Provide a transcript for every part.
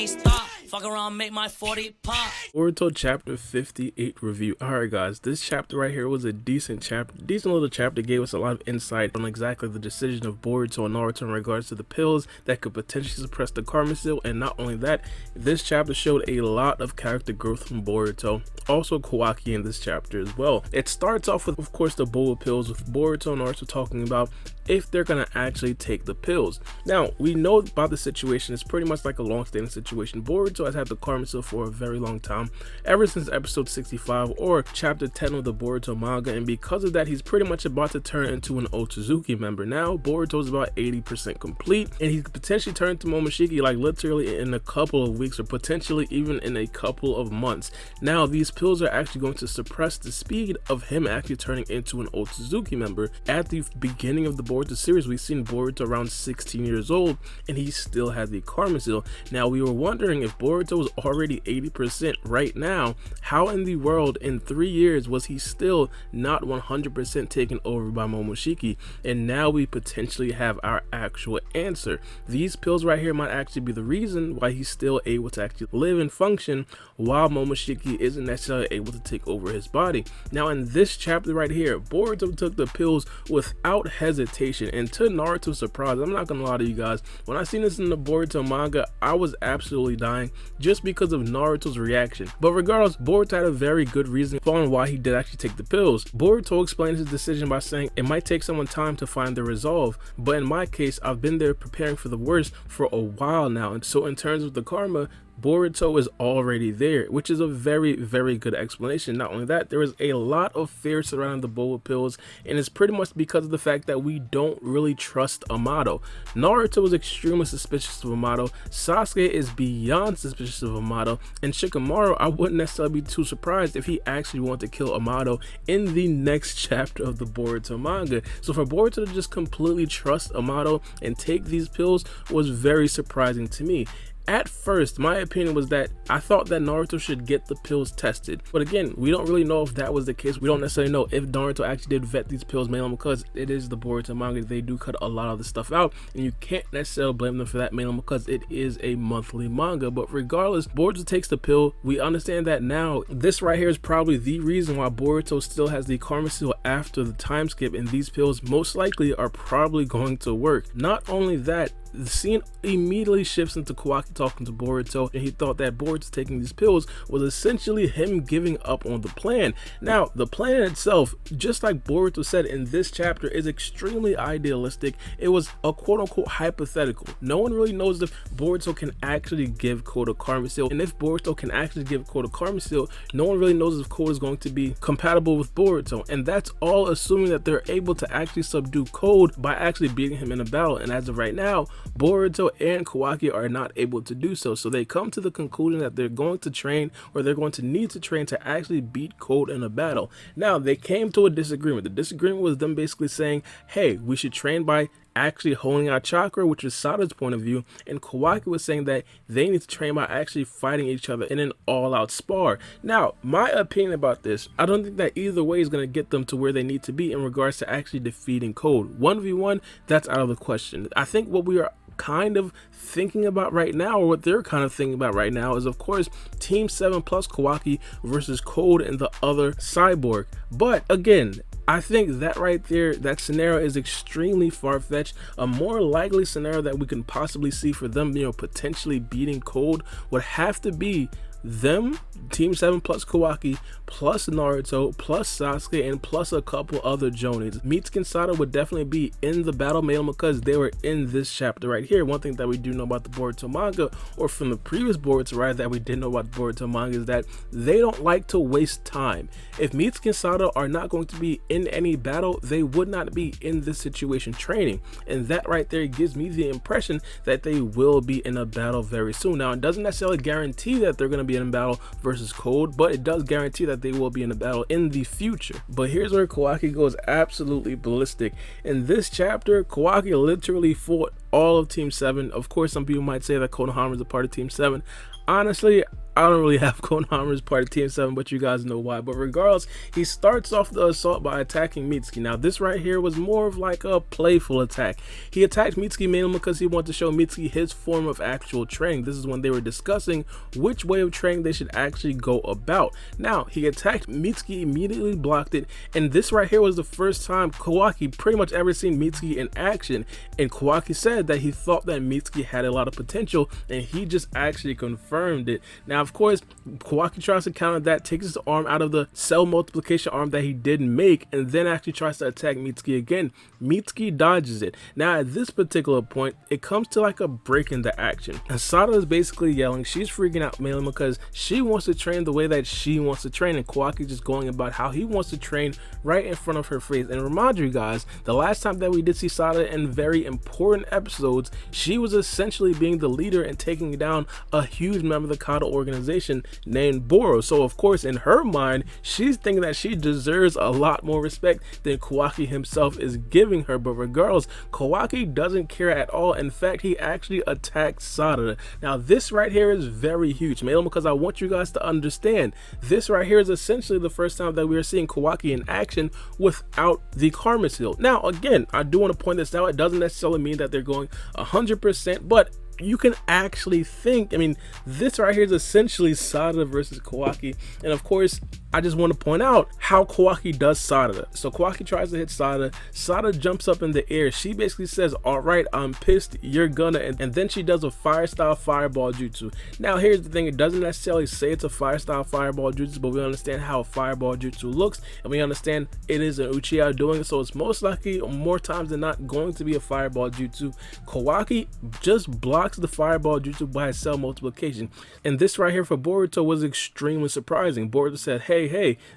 can't stop. Fuck around, make my 40 pop. Boruto chapter 58 review. Alright guys, this chapter right here was a decent little chapter, gave us a lot of insight on exactly the decision of Boruto and Naruto in regards to the pills that could potentially suppress the Karma Seal. And not only that, this chapter showed a lot of character growth from Boruto, also Kawaki in this chapter as well. It starts off with, of course, the bowl of pills, with Boruto and Naruto talking about if they're gonna actually take the pills. Now, we know about the situation. It's pretty much like a long-standing situation. Boruto has had the Karma Seal for a very long time, ever since episode 65 or chapter 10 of the Boruto manga, and because of that, he's pretty much about to turn into an Otsutsuki member. Now, Boruto is about 80% complete, and he could potentially turn to Momoshiki like literally in a couple of weeks, or potentially even in a couple of months. Now, these pills are actually going to suppress the speed of him actually turning into an Otsutsuki member. At the beginning of the Boruto series, we've seen Boruto around 16 years old, and he still had the Karma Seal. Now, we were wondering if Boruto was already 80% right now, how in the world in 3 years was he still not 100% taken over by Momoshiki? And now we potentially have our actual answer. These pills right here might actually be the reason why he's still able to actually live and function while Momoshiki isn't necessarily able to take over his body. Now, in this chapter right here, Boruto took the pills without hesitation, and to Naruto's surprise, I'm not gonna lie to you guys, when I seen this in the Boruto manga, I was absolutely dying just because of Naruto's reaction. But regardless, Boruto had a very good reason on why he did actually take the pills. Boruto explained his decision by saying it might take someone time to find their resolve, but in my case, I've been there preparing for the worst for a while now, and so in terms of the karma, Boruto is already there, which is a very, very good explanation. Not only that, there is a lot of fear surrounding the bowl of pills, and it's pretty much because of the fact that we don't really trust Amato. Naruto is extremely suspicious of Amato, Sasuke is beyond suspicious of Amato, and Shikamaru, I wouldn't necessarily be too surprised if he actually wanted to kill Amato in the next chapter of the Boruto manga. So for Boruto to just completely trust Amato and take these pills was very surprising to me. At first, my opinion was that I thought that Naruto should get the pills tested. But again, we don't really know if that was the case. We don't necessarily know if Naruto actually did vet these pills mainly because it is the Boruto manga. They do cut a lot of the stuff out, and you can't necessarily blame them for that mainly because it is a monthly manga. But regardless, Boruto takes the pill. We understand that now. This right here is probably the reason why Boruto still has the Karma Seal after the time skip, and these pills most likely are probably going to work. Not only that, the scene immediately shifts into Kawaki talking to Boruto, and he thought that Boruto taking these pills was essentially him giving up on the plan. Now, the plan itself, just like Boruto said in this chapter, is extremely idealistic. It was a quote-unquote hypothetical. No one really knows if Boruto can actually give Code a Karma Seal, and if Boruto can actually give Code a Karma Seal, no one really knows if Code is going to be compatible with Boruto, and that's all assuming that they're able to actually subdue Code by actually beating him in a battle. And as of right now, Boruto and Kawaki are not able to do so. So they come to the conclusion that they're going to train, or they're going to need to train to actually beat Code in a battle. Now, they came to a disagreement. The disagreement was them basically saying, hey, we should train by actually honing our chakra, which is Sada's point of view, and Kawaki was saying that they need to train by actually fighting each other in an all-out spar. Now, my opinion about this, I don't think that either way is going to get them to where they need to be in regards to actually defeating Code. 1v1, that's out of the question. I think what we are kind of thinking about right now, or what they're kind of thinking about right now, is of course Team 7 plus Kawaki versus Code and the other cyborg. But again, I think that right there, that scenario is extremely far-fetched. A more likely scenario that we can possibly see for them, potentially beating Code would have to be them, Team 7 plus Kawaki, plus Naruto, plus Sasuke, and plus a couple other Jonins. Mitsuki and Sada would definitely be in the battle mainly because they were in this chapter right here. One thing that we do know about the Boruto manga, or from the previous Boruto, right, that we didn't know about the Boruto manga, is that they don't like to waste time. If Mitsuki and Sada are not going to be in any battle, they would not be in this situation training. And that right there gives me the impression that they will be in a battle very soon. Now, it doesn't necessarily guarantee that they're going to be in a battle versus Code, but it does guarantee that they will be in a battle in the future. But here's where Kawaki goes absolutely ballistic. In this chapter, Kawaki literally fought all of Team 7. Of course, some people might say that Konohama is a part of Team 7. Honestly, I don't really have Konohama's part of TM7, but you guys know why. But regardless, he starts off the assault by attacking Mitsuki. Now this right here was more of like a playful attack. He attacked Mitsuki mainly because he wanted to show Mitsuki his form of actual training. This is when they were discussing which way of training they should actually go about. Now he attacked Mitsuki, immediately blocked it, and this right here was the first time Kawaki pretty much ever seen Mitsuki in action. And Kawaki said that he thought that Mitsuki had a lot of potential, and he just actually confirmed it. Now of course, Kawaki tries to counter that, takes his arm out of the cell multiplication arm that he didn't make, and then actually tries to attack Mitsuki again. Mitsuki dodges it. Now at this particular point, it comes to like a break in the action, and Sada is basically yelling. She's freaking out mainly because she wants to train the way that she wants to train, and Kawaki just going about how he wants to train right in front of her face. And remind you guys, the last time that we did see Sada in very important episodes, she was essentially being the leader and taking down a huge member of the Kata organization named Boro. So of course, in her mind, she's thinking that she deserves a lot more respect than Kawaki himself is giving her. But regardless, Kawaki doesn't care at all. In fact, he actually attacks Sada. Now this right here is very huge, mainly because I want you guys to understand, this right here is essentially the first time that we are seeing Kawaki in action without the Karma Seal. Now again, I do want to point this out, it doesn't necessarily mean that they're going 100%, but you can actually think, I mean, this right here is essentially Sada versus Kawaki. And of course, I just want to point out how Kawaki does Sada. So Kawaki tries to hit Sada. Sada jumps up in the air. She basically says, all right, I'm pissed, you're gonna, and then she does a fire style fireball jutsu. Now here's the thing, it doesn't necessarily say it's a fire style fireball jutsu, but we understand how a fireball jutsu looks, and we understand it is an Uchiha doing it, so it's most likely, more times than not, going to be a fireball jutsu. Kawaki just blocks the fireball jutsu by his cell multiplication, and this right here for Boruto was extremely surprising. Boruto said, hey,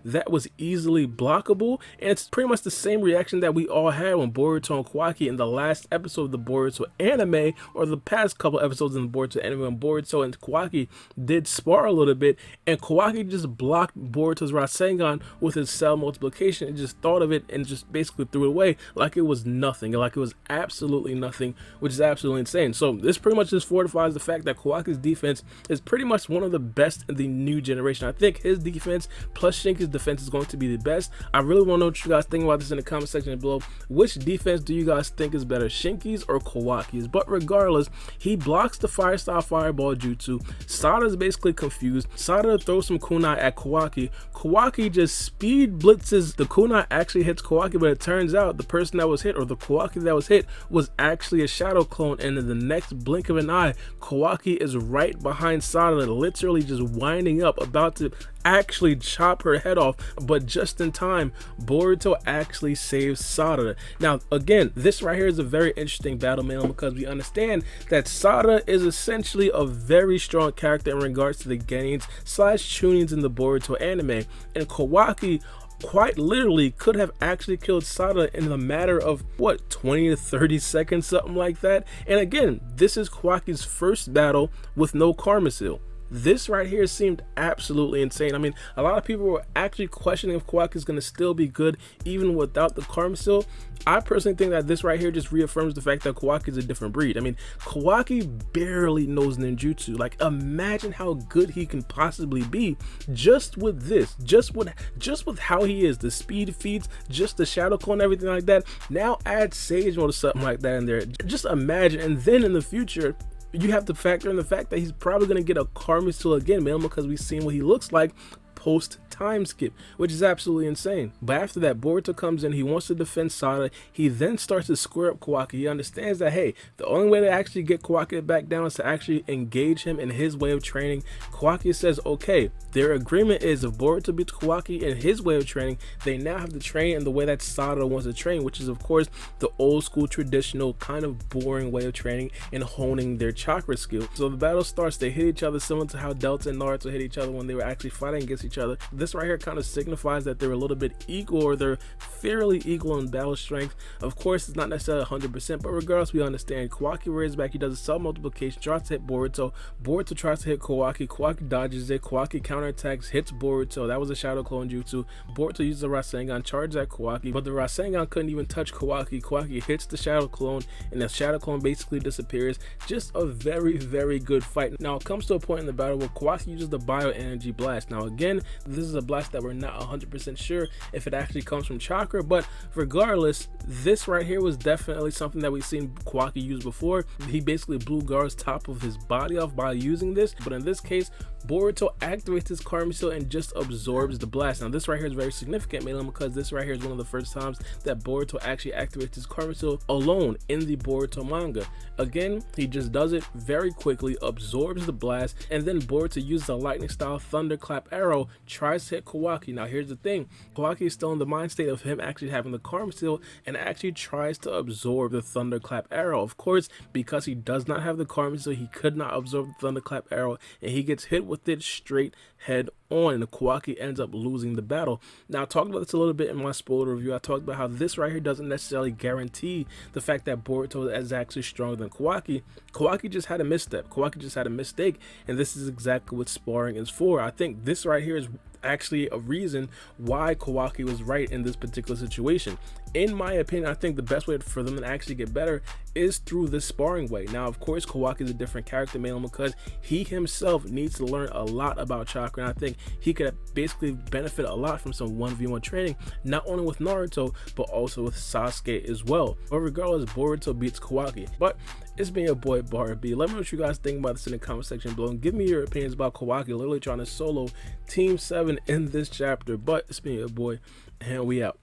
that was easily blockable, and it's pretty much the same reaction that we all had when Boruto and Kawaki in the last episode of the Boruto anime, or the past couple episodes in the Boruto anime, when Boruto and Kawaki did spar a little bit, and Kawaki just blocked Boruto's Rasengan with his cell multiplication, and just thought of it and just basically threw it away like it was nothing, like it was absolutely nothing, which is absolutely insane. So this pretty much just fortifies the fact that Kawaki's defense is pretty much one of the best in the new generation. I think his defense plus Shinki's defense is going to be the best. I really want to know what you guys think about this in the comment section below. Which defense do you guys think is better, Shinki's or Kawaki's? But regardless, he blocks the fire style fireball jutsu. Sada is basically confused. Sada throws some kunai at Kawaki. Kawaki just speed blitzes. The kunai actually hits Kawaki, but it turns out the person that was hit, or the Kawaki that was hit, was actually a shadow clone, and in the next blink of an eye, Kawaki is right behind Sada, literally just winding up, about to actually chop her head off, but just in time, Boruto actually saves Sada. Now again, this right here is a very interesting battle, man, because we understand that Sada is essentially a very strong character in regards to the gains slash tunings in the Boruto anime, and Kawaki quite literally could have actually killed Sada in a matter of what, 20 to 30 seconds, something like that. And again, this is Kawaki's first battle with no Karma Seal. This right here seemed absolutely insane. I mean, a lot of people were actually questioning if Kawaki is going to still be good even without the Karma Seal. I personally think that this right here just reaffirms the fact that Kawaki is a different breed. I mean, Kawaki barely knows ninjutsu. Like, imagine how good he can possibly be just with this, just with how he is, the speed feats, just the shadow clone, everything like that. Now add Sage Mode or something like that in there. Just imagine. And then in the future, you have to factor in the fact that he's probably going to get a Karma Seal again, man, because we've seen what he looks like post time skip, which is absolutely insane. But after that, Boruto comes in, he wants to defend Sada. He then starts to square up Kawaki. He understands that, hey, the only way to actually get Kawaki back down is to actually engage him in his way of training. Kawaki says, okay, their agreement is if Boruto beats Kawaki in his way of training, they now have to train in the way that Sada wants to train, which is of course the old school traditional kind of boring way of training and honing their chakra skill. So the battle starts, they hit each other similar to how Delta and Naruto hit each other when they were actually fighting against each each other. This right here kind of signifies that they're a little bit equal, or they're fairly equal in battle strength. Of course, it's not necessarily 100%, but regardless, we understand Kawaki rears back. He does a self multiplication, tries to hit Boruto. Boruto tries to hit Kawaki. Kawaki dodges it. Kawaki counterattacks, hits Boruto. That was a shadow clone jutsu. Boruto uses the Rasengan, charges at Kawaki, but the Rasengan couldn't even touch Kawaki. Kawaki hits the shadow clone, and the shadow clone basically disappears. Just a very, very good fight. Now, it comes to a point in the battle where Kawaki uses the bio energy blast. Now, again, this is a blast that we're not 100% sure if it actually comes from chakra, but regardless, this right here was definitely something that we've seen Kawaki use before. He basically blew Gaara's top of his body off by using this, but in this case, Boruto activates his Karma Seal and just absorbs the blast. Now, this right here is very significant, mainly because this right here is one of the first times that Boruto actually activates his Karma Seal alone in the Boruto manga. Again, he just does it very quickly, absorbs the blast, and then Boruto uses a lightning style thunderclap arrow, tries to hit Kawaki. Now, here's the thing, Kawaki is still in the mind state of him actually having the Karma Seal and actually tries to absorb the thunderclap arrow. Of course, because he does not have the Karma Seal, he could not absorb the thunderclap arrow, and he gets hit with it straight head on, and Kawaki ends up losing the battle. Now, I talked about this a little bit in my spoiler review. I talked about how this right here doesn't necessarily guarantee the fact that Boruto is actually stronger than Kawaki. Kawaki just had a misstep. Kawaki just had a mistake, and this is exactly what sparring is for. I think this right here is actually a reason why Kawaki was right in this particular situation. In my opinion, I think the best way for them to actually get better is through this sparring way. Now, of course, Kawaki is a different character, mainly because he himself needs to learn a lot about chakra, and I think he could basically benefit a lot from some 1v1 training, not only with Naruto, but also with Sasuke as well. But regardless, Boruto beats Kawaki. But it's been your boy Barbie. Let me know what you guys think about this in the comment section below, and give me your opinions about Kawaki literally trying to solo Team 7 in this chapter. But it's been your boy, and we out.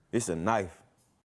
It's a knife.